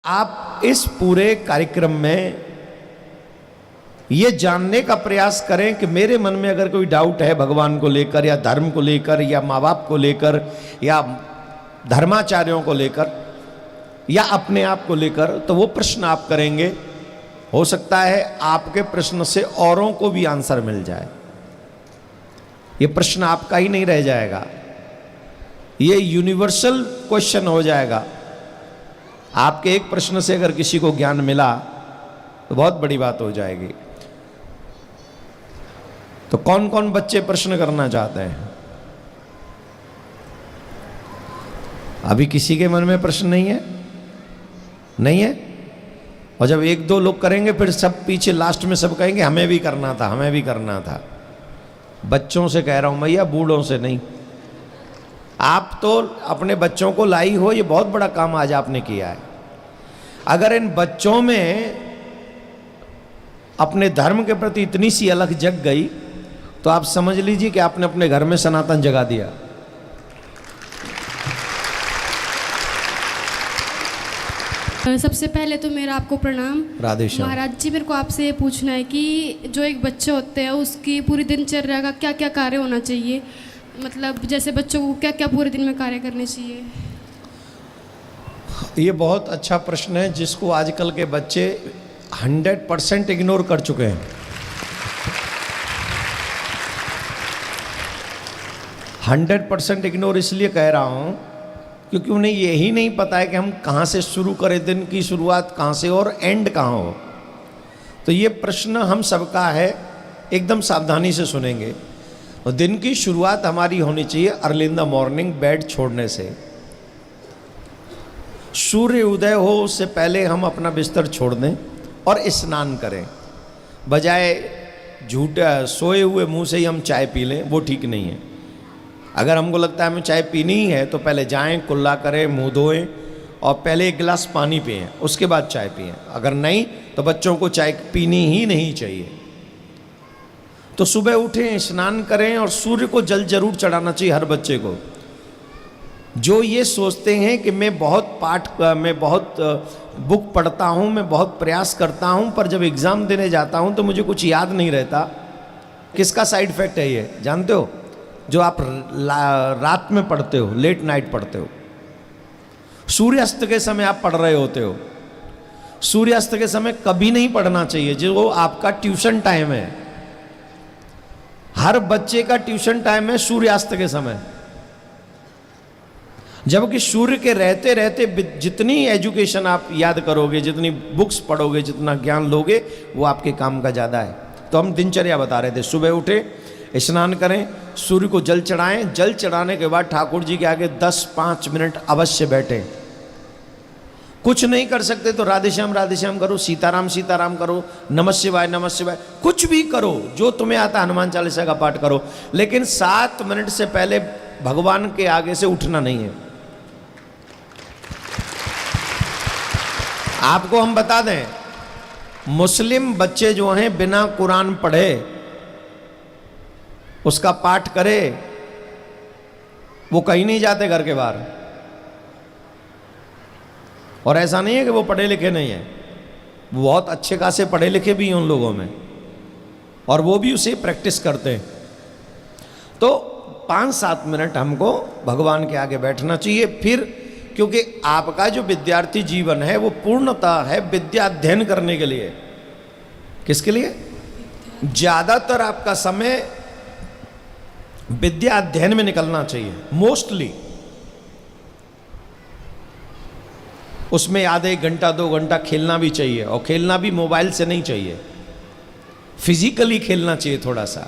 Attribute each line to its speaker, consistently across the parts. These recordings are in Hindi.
Speaker 1: आप इस पूरे कार्यक्रम में ये जानने का प्रयास करें कि मेरे मन में अगर कोई डाउट है भगवान को लेकर या धर्म को लेकर या माँ बाप को लेकर या धर्माचार्यों को लेकर या अपने आप को लेकर, तो वो प्रश्न आप करेंगे। हो सकता है आपके प्रश्न से औरों को भी आंसर मिल जाए। ये प्रश्न आपका ही नहीं रह जाएगा, ये यूनिवर्सल क्वेश्चन हो जाएगा। आपके एक प्रश्न से अगर किसी को ज्ञान मिला तो बहुत बड़ी बात हो जाएगी। तो कौन कौन बच्चे प्रश्न करना चाहते हैं? अभी किसी के मन में प्रश्न नहीं है? नहीं है? और जब एक दो लोग करेंगे फिर सब पीछे लास्ट में सब कहेंगे हमें भी करना था, हमें भी करना था। बच्चों से कह रहा हूं भैया, बूढ़ों से नहीं। आप तो अपने बच्चों को लाई हो, ये बहुत बड़ा काम आज आपने किया है। अगर इन बच्चों में अपने धर्म के प्रति इतनी सी अलख जग गई तो आप समझ लीजिए कि आपने अपने घर में सनातन जगा दिया।
Speaker 2: सबसे पहले तो मेरा आपको प्रणाम।
Speaker 1: राधे श्याम।
Speaker 2: महाराज जी, मेरे को आपसे ये पूछना है कि जो एक बच्चे होते हैं उसकी पूरी दिनचर्या का क्या क्या कार्य होना चाहिए? मतलब जैसे बच्चों को क्या क्या पूरे दिन में कार्य करने चाहिए?
Speaker 1: ये बहुत अच्छा प्रश्न है जिसको आजकल के बच्चे 100% इग्नोर कर चुके हैं। 100% इग्नोर इसलिए कह रहा हूं क्योंकि उन्हें यही नहीं पता है कि हम कहाँ से शुरू करें, दिन की शुरुआत कहाँ से और एंड कहाँ हो। तो ये प्रश्न हम सबका है, एकदम सावधानी से सुनेंगे। और दिन की शुरुआत हमारी होनी चाहिए early in the morning, bed छोड़ने से। सूर्य उदय हो उससे पहले हम अपना बिस्तर छोड़ दें और स्नान करें। बजाय झूठा सोए हुए मुंह से ही हम चाय पी लें, वो ठीक नहीं है। अगर हमको लगता है हमें चाय पीनी ही है तो पहले जाएं, कुल्ला करें, मुंह धोएं और पहले एक गिलास पानी पिएं, उसके बाद चाय पिएं। अगर नहीं तो बच्चों को चाय पीनी ही नहीं चाहिए। तो सुबह उठें, स्नान करें और सूर्य को जल जरूर चढ़ाना चाहिए हर बच्चे को। जो ये सोचते हैं कि मैं बहुत बुक पढ़ता हूँ, मैं बहुत प्रयास करता हूँ, पर जब एग्ज़ाम देने जाता हूँ तो मुझे कुछ याद नहीं रहता, किसका साइड इफेक्ट है ये जानते हो? जो आप रात में पढ़ते हो, लेट नाइट पढ़ते हो, सूर्यास्त के समय आप पढ़ रहे होते हो। सूर्यास्त के समय कभी नहीं पढ़ना चाहिए, जो आपका ट्यूशन टाइम है। हर बच्चे का ट्यूशन टाइम है सूर्यास्त के समय। जबकि सूर्य के रहते रहते जितनी एजुकेशन आप याद करोगे, जितनी बुक्स पढ़ोगे, जितना ज्ञान लोगे, वो आपके काम का ज़्यादा है। तो हम दिनचर्या बता रहे थे, सुबह उठे, स्नान करें, सूर्य को जल चढ़ाएं। जल चढ़ाने के बाद ठाकुर जी के आगे 10-5 मिनट अवश्य बैठें। कुछ नहीं कर सकते तो राधे श्याम करो, सीताराम सीताराम करो, नमः शिवाय कुछ भी करो, जो तुम्हें आता। हनुमान चालीसा का पाठ करो, लेकिन 7 मिनट से पहले भगवान के आगे से उठना नहीं है। आपको हम बता दें, मुस्लिम बच्चे जो हैं बिना कुरान पढ़े, उसका पाठ करे, वो कहीं नहीं जाते घर के बाहर। और ऐसा नहीं है कि वो पढ़े लिखे नहीं है, वो बहुत अच्छे खासे पढ़े लिखे भी हैं उन लोगों में, और वो भी उसे प्रैक्टिस करते हैं। तो 5-7 मिनट हमको भगवान के आगे बैठना चाहिए। फिर क्योंकि आपका जो विद्यार्थी जीवन है वो पूर्णतः है विद्या अध्ययन करने के लिए। किसके लिए? ज्यादातर आपका समय विद्या अध्ययन में निकलना चाहिए, मोस्टली। उसमें आधे घंटा 2 घंटा खेलना भी चाहिए, और खेलना भी मोबाइल से नहीं चाहिए, फिजिकली खेलना चाहिए। थोड़ा सा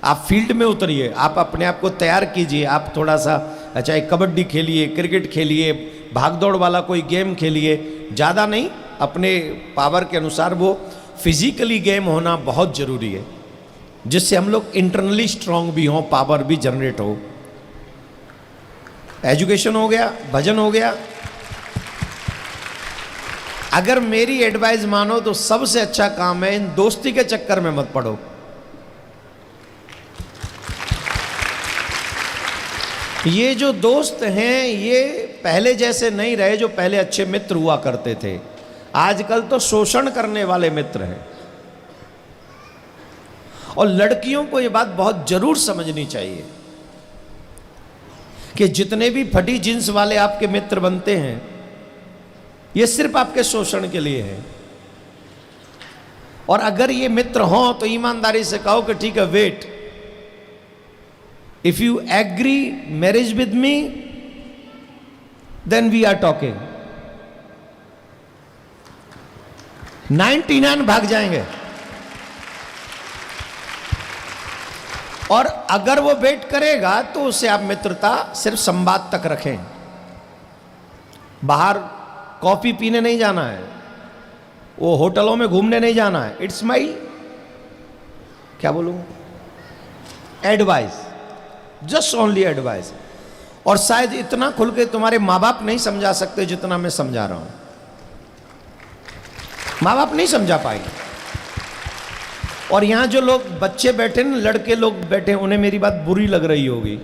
Speaker 1: आप फील्ड में उतरिए, आप अपने आप को तैयार कीजिए। आप थोड़ा सा चाहे कबड्डी खेलिए, क्रिकेट खेलिए, भाग दौड़ वाला कोई गेम खेलिए, ज़्यादा नहीं, अपने पावर के अनुसार। वो फिजिकली गेम होना बहुत ज़रूरी है, जिससे हम लोग इंटरनली स्ट्रांग भी हों, पावर भी जनरेट हो। एजुकेशन हो गया, भजन हो गया। अगर मेरी एडवाइस मानो तो सबसे अच्छा काम है, इन दोस्ती के चक्कर में मत पड़ो। ये जो दोस्त हैं ये पहले जैसे नहीं रहे जो पहले अच्छे मित्र हुआ करते थे। आजकल तो शोषण करने वाले मित्र हैं। और लड़कियों को यह बात बहुत जरूर समझनी चाहिए कि जितने भी फटी जींस वाले आपके मित्र बनते हैं, ये सिर्फ आपके शोषण के लिए है। और अगर ये मित्र हों तो ईमानदारी से कहो कि ठीक है, wait, if you agree marriage with me then we are talking. 99 भाग जाएंगे। और अगर वो वेट करेगा तो उससे आप मित्रता सिर्फ संवाद तक रखें। बाहर कॉफी पीने नहीं जाना है, वो होटलों में घूमने नहीं जाना है। इट्स माई, क्या बोलूं, एडवाइस, जस्ट ओनली एडवाइस। और शायद इतना खुल के तुम्हारे माँ बाप नहीं समझा सकते जितना मैं समझा रहा हूं। माँ बाप नहीं समझा पाएंगे। और यहां जो लोग बच्चे बैठे ना, लड़के लोग बैठे, उन्हें मेरी बात बुरी लग रही होगी,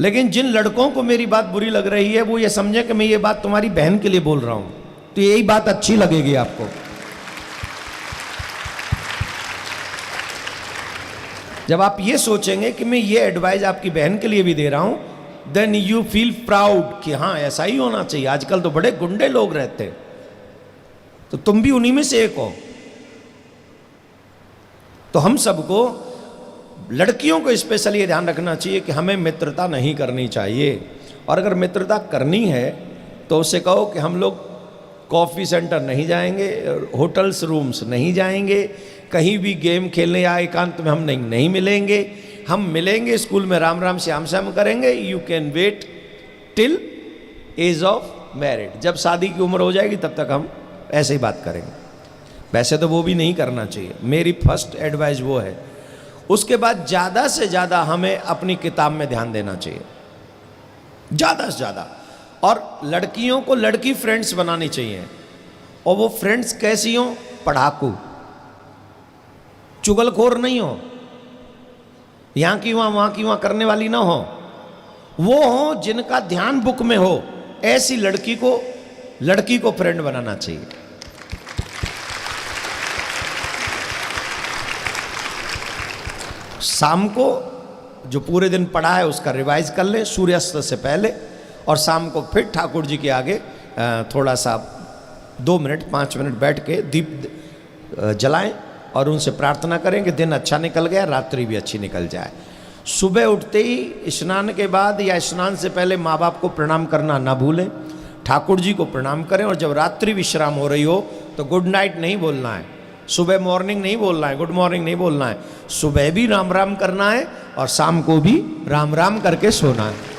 Speaker 1: लेकिन जिन लड़कों को मेरी बात बुरी लग रही है वो ये समझे कि मैं ये बात तुम्हारी बहन के लिए बोल रहा हूं, तो यही बात अच्छी लगेगी आपको। जब आप ये सोचेंगे कि मैं ये एडवाइस आपकी बहन के लिए भी दे रहा हूं, देन यू फील प्राउड कि हाँ ऐसा ही होना चाहिए। आजकल तो बड़े गुंडे लोग रहते, तो तुम भी उन्हीं में से एक हो। तो हम सबको, लड़कियों को स्पेशली ध्यान रखना चाहिए कि हमें मित्रता नहीं करनी चाहिए। और अगर मित्रता करनी है तो उससे कहो कि हम लोग कॉफ़ी सेंटर नहीं जाएंगे, होटल्स रूम्स नहीं जाएंगे, कहीं भी गेम खेलने या एकांत में हम नहीं मिलेंगे। हम मिलेंगे स्कूल में, राम राम श्याम श्याम करेंगे। You can wait till age of married. जब शादी की उम्र हो जाएगी तब तक हम ऐसे ही बात करेंगे। वैसे तो वो भी नहीं करना चाहिए, मेरी फर्स्ट एडवाइस वो है। उसके बाद ज़्यादा से ज़्यादा हमें अपनी किताब में ध्यान देना चाहिए, ज़्यादा से ज़्यादा। और लड़कियों को लड़की फ्रेंड्स बनानी चाहिए। और वो फ्रेंड्स कैसी हो? पढ़ाकू, चुगलखोर नहीं हो, यहाँ की वहाँ करने वाली ना हो। वो हो जिनका ध्यान बुक में हो। ऐसी लड़की को फ्रेंड बनाना चाहिए। शाम को जो पूरे दिन पढ़ा है उसका रिवाइज कर लें सूर्यास्त से पहले, और शाम को फिर ठाकुर जी के आगे थोड़ा सा 2 मिनट 5 मिनट बैठ के दीप जलाएं और उनसे प्रार्थना करें कि दिन अच्छा निकल गया, रात्रि भी अच्छी निकल जाए। सुबह उठते ही स्नान के बाद या स्नान से पहले माँ बाप को प्रणाम करना ना भूलें, ठाकुर जी को प्रणाम करें। और जब रात्रि विश्राम हो रही हो तो गुड नाइट नहीं बोलना है, सुबह मॉर्निंग नहीं बोलना है, गुड मॉर्निंग नहीं बोलना है। सुबह भी राम राम करना है और शाम को भी राम राम करके सोना है।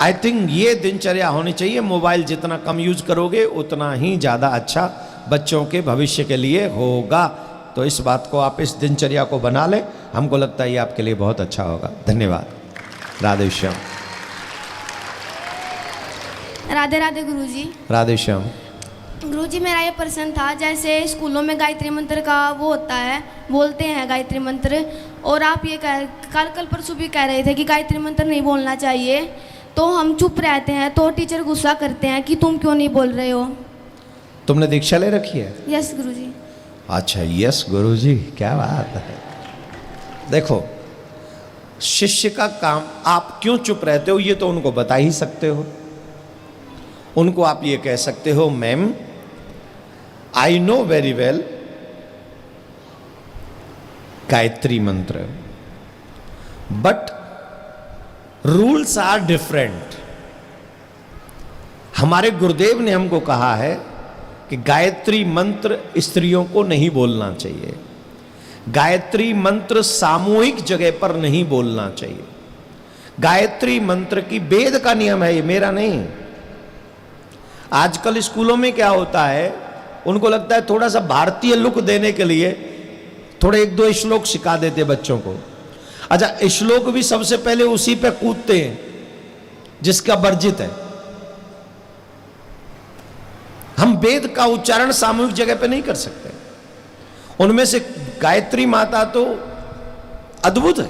Speaker 1: आई थिंक ये दिनचर्या होनी चाहिए। मोबाइल जितना कम यूज करोगे उतना ही ज़्यादा अच्छा बच्चों के भविष्य के लिए होगा। तो इस बात को आप, इस दिनचर्या को बना लें। हमको लगता है ये आपके लिए बहुत अच्छा होगा। धन्यवाद। राधे श्याम।
Speaker 3: राधे राधे गुरुजी।
Speaker 1: राधे श्याम।
Speaker 3: गुरुजी, मेरा ये प्रश्न था, जैसे स्कूलों में गायत्री मंत्र का वो होता है, बोलते हैं गायत्री मंत्र, और आप ये कल परसों भी कह रहे थे कि गायत्री मंत्र नहीं बोलना चाहिए, तो हम चुप रहते हैं तो टीचर गुस्सा करते हैं कि तुम क्यों नहीं बोल रहे हो।
Speaker 1: तुमने दीक्षा ले रखी है?
Speaker 3: यस गुरुजी।
Speaker 1: अच्छा, यस गुरुजी, क्या बात है। देखो, शिष्य का काम, आप क्यों चुप रहते हो ये तो उनको बता ही सकते हो। उनको आप ये कह सकते हो, ma'am I know very well Gayatri मंत्र, बट रूल्स आर डिफरेंट। हमारे गुरुदेव ने हमको कहा है कि गायत्री मंत्र स्त्रियों को नहीं बोलना चाहिए, गायत्री मंत्र सामूहिक जगह पर नहीं बोलना चाहिए। गायत्री मंत्र की वेद का नियम है, ये मेरा नहीं। आजकल स्कूलों में क्या होता है, उनको लगता है थोड़ा सा भारतीय लुक देने के लिए थोड़े 1-2 श्लोक सिखा देते बच्चों को। अच्छा, श्लोक भी सबसे पहले उसी पे कूदते हैं जिसका वर्जित है। हम वेद का उच्चारण सामूहिक जगह पे नहीं कर सकते। उनमें से गायत्री माता तो अद्भुत है,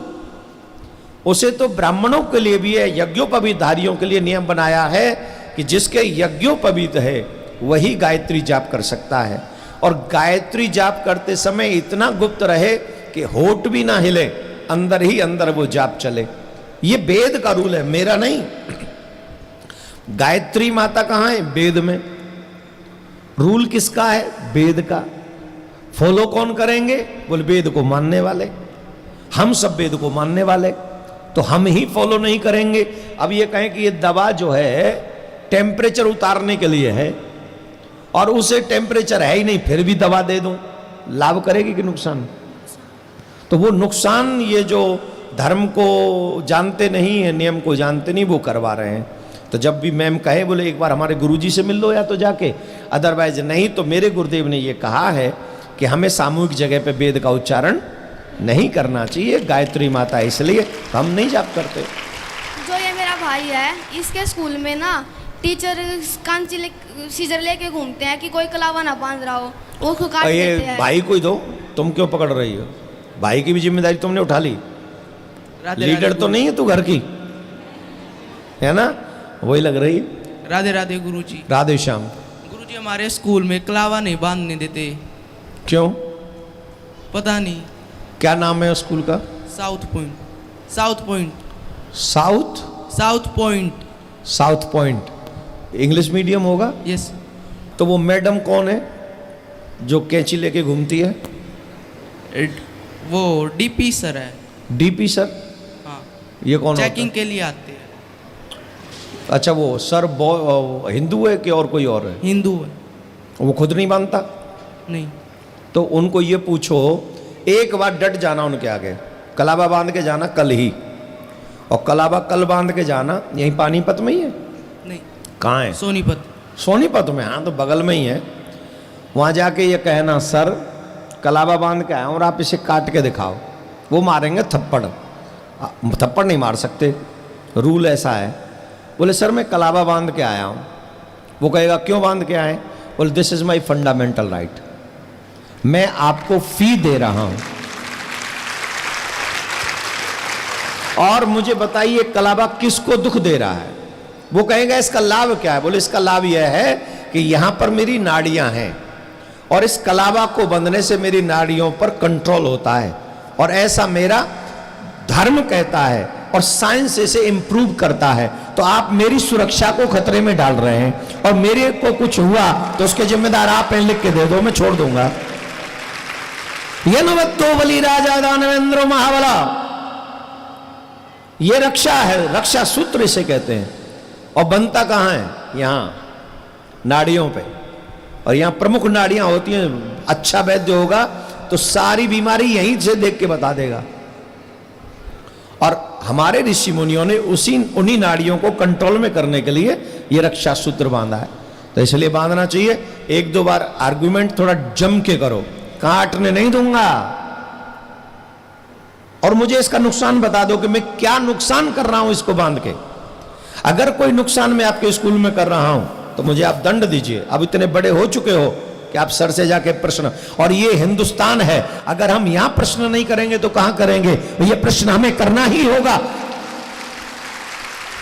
Speaker 1: उसे तो ब्राह्मणों के लिए भी है, यज्ञोपवीतधारियों के लिए नियम बनाया है कि जिसके यज्ञोपवीत है वही गायत्री जाप कर सकता है। और गायत्री जाप करते समय इतना गुप्त रहे कि होठ भी ना हिले, अंदर ही अंदर वो जाप चले। ये वेद का रूल है, मेरा नहीं। गायत्री माता कहां है? वेद में। रूल किसका है? वेद का। फॉलो कौन करेंगे? बोले वेद को मानने वाले। हम सब वेद को मानने वाले, तो हम ही फॉलो नहीं करेंगे। अब ये कहें कि ये दवा जो है टेम्परेचर उतारने के लिए है और उसे टेम्परेचर है ही नहीं, फिर भी दवा दे दूं, लाभ करेगी कि नुकसान? तो वो नुकसान ये जो धर्म को जानते नहीं है, नियम को जानते नहीं, वो करवा रहे हैं। तो जब भी मैम कहे बोले एक बार हमारे गुरुजी से मिल लो या तो जाके, अदरवाइज नहीं। तो मेरे गुरुदेव ने ये कहा है कि हमें सामूहिक जगह पे वेद का उच्चारण नहीं करना चाहिए। गायत्री माता है इसलिए हम नहीं जाप करते।
Speaker 3: जो ये मेरा भाई है, इसके स्कूल में ना टीचर कांची सीजर लेके घूमते हैं कि कोई कलावा ना बांध रहा हो, वो को काट देते
Speaker 1: ये
Speaker 3: हैं।
Speaker 1: भाई को ही दो, तुम क्यों पकड़ रही हो? भाई की भी जिम्मेदारी तुमने उठा ली। लीडर तो नहीं है तू घर की, है ना? वही लग रही है।
Speaker 4: राधे राधे गुरुजी।
Speaker 1: राधे श्याम।
Speaker 4: गुरुजी हमारे स्कूल में कलावा नहीं बांधने देते।
Speaker 1: क्यों?
Speaker 4: पता नहीं।
Speaker 1: क्या नाम है स्कूल का?
Speaker 4: South point. South point.
Speaker 1: South
Speaker 4: south point.
Speaker 1: South point English medium होगा।
Speaker 4: यस।
Speaker 1: तो वो मैडम कौन है जो कैंची लेके घूमती है?
Speaker 4: वो डीपी सर है।
Speaker 1: DP sir?
Speaker 4: हाँ।
Speaker 1: ये कौन?
Speaker 4: चेकिंग के लिए आते हैं।
Speaker 1: अच्छा, वो सर हिंदू है कि और कोई और है?
Speaker 4: हिंदू है।
Speaker 1: वो खुद नहीं मानता?
Speaker 4: नहीं।
Speaker 1: तो उनको ये पूछो, एक बार डट जाना उनके आगे, कलाबा बांध के जाना कल ही, और कलाबा कल बांध के जाना। यहीं पानीपत में ही है?
Speaker 4: नहीं।
Speaker 1: कहाँ है?
Speaker 4: सोनीपत।
Speaker 1: सोनीपत में? हाँ, तो बगल में ही है। वहाँ जाके ये कहना सर कलाबा बांध के आया और आप इसे काट के दिखाओ। वो मारेंगे थप्पड़। थप्पड़ नहीं मार सकते, रूल ऐसा है। बोले सर मैं कलाबा बांध के आया हूँ। वो कहेगा क्यों बांध के आए? बोले this is my fundamental right, मैं आपको फी दे रहा हूं और मुझे बताइए कलाबा किसको दुख दे रहा है? वो कहेगा इसका लाभ क्या है? बोले इसका लाभ यह है कि यहां पर मेरी नाड़ियां हैं और इस कलाबा को बंधने से मेरी नाड़ियों पर कंट्रोल होता है, और ऐसा मेरा धर्म कहता है और साइंस इसे इंप्रूव करता है। तो आप मेरी सुरक्षा को खतरे में डाल रहे हैं और मेरे को कुछ हुआ तो उसके जिम्मेदार आप हैं, लिख के दे दो, मैं छोड़ दूंगा। ये नवत्तो बलि राजा दानवेंद्र महाबला, ये रक्षा है, रक्षा सूत्र इसे कहते हैं। और बनता कहां है? यहां नाड़ियों पे, और यहां प्रमुख नाड़ियां होती हैं। अच्छा वैद्य होगा तो सारी बीमारी यहीं से देख के बता देगा। और हमारे ऋषि मुनियों ने उन्हीं नाड़ियों को कंट्रोल में करने के लिए ये रक्षा सूत्र बांधा है। तो इसलिए बांधना चाहिए। एक दो बार आर्गुमेंट थोड़ा जम के करो, काटने नहीं दूंगा। और मुझे इसका नुकसान बता दो कि मैं क्या नुकसान कर रहा हूं इसको बांध के। अगर कोई नुकसान मैं आपके स्कूल में कर रहा हूं तो मुझे आप दंड दीजिए। अब इतने बड़े हो चुके हो कि आप सर से जाके प्रश्न, और ये हिंदुस्तान है, अगर हम यहां प्रश्न नहीं करेंगे तो कहां करेंगे? ये प्रश्न हमें करना ही होगा।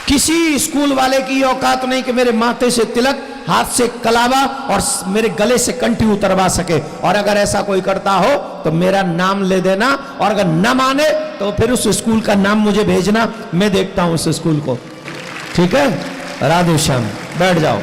Speaker 1: किसी स्कूल वाले की औकात नहीं कि मेरे माथे से तिलक, हाथ से कलावा और मेरे गले से कंठी उतरवा सके। और अगर ऐसा कोई करता हो तो मेरा नाम ले देना, और अगर न माने तो फिर उस स्कूल का नाम मुझे भेजना, मैं देखता हूं उस स्कूल को। ठीक है? राधे श्याम। बैठ जाओ।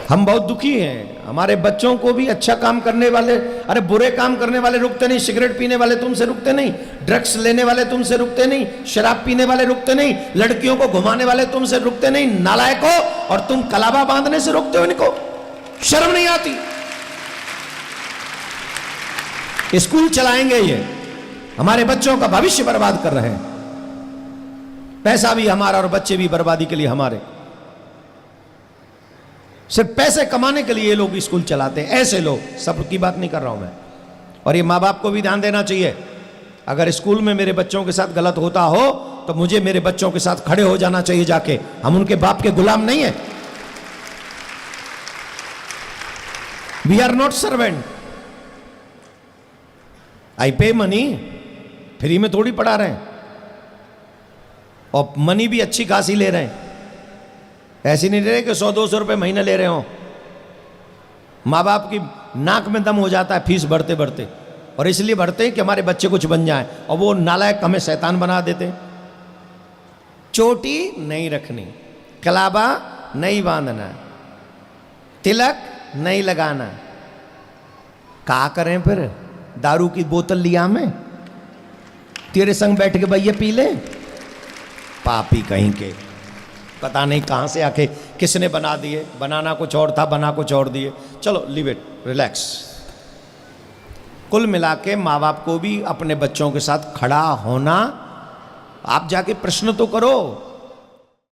Speaker 1: हम बहुत दुखी हैं। हमारे बच्चों को भी अच्छा काम करने वाले, अरे बुरे काम करने वाले रुकते नहीं, सिगरेट पीने वाले तुमसे रुकते नहीं, ड्रग्स लेने वाले तुमसे रुकते नहीं, शराब पीने वाले रुकते नहीं, लड़कियों को घुमाने वाले तुमसे रुकते नहीं, नालायक हो। और तुम कलाबा बांधने से रोकते हो इनको, शर्म नहीं आती? स्कूल चलाएंगे ये, हमारे बच्चों का भविष्य बर्बाद कर रहे हैं। पैसा भी हमारा और बच्चे भी बर्बादी के लिए हमारे। सिर्फ पैसे कमाने के लिए ये लोग स्कूल चलाते हैं। ऐसे लोग, सब की बात नहीं कर रहा हूं मैं। और ये माँ बाप को भी ध्यान देना चाहिए। अगर स्कूल में मेरे बच्चों के साथ गलत होता हो तो मुझे मेरे बच्चों के साथ खड़े हो जाना चाहिए जाके। हम उनके बाप के गुलाम नहीं है। We are not servant. I pay money, free में थोड़ी पढ़ा रहे हैं, और मनी भी अच्छी खासी ले रहे हैं। ऐसी नहीं ले रहे कि 100-200 रुपये महीना ले रहे हो। माँ बाप की नाक में दम हो जाता है फीस बढ़ते बढ़ते, और इसलिए बढ़ते हैं कि हमारे बच्चे कुछ बन जाएं, और वो नालायक हमें शैतान बना देते हैं। चोटी नहीं रखनी, कलाबा नहीं बांधना, तिलक नहीं लगाना। क्या करें फिर? दारू की बोतल लिया मैं, तेरे संग बैठ के भैया पी ले? पापी कहीं के, पता नहीं कहाँ से आके किसने बना दिए। बनाना कुछ और था, बना कुछ और दिए। चलो लीव इट, रिलैक्स। कुल मिला के माँ बाप को भी अपने बच्चों के साथ खड़ा होना। आप जाके प्रश्न तो करो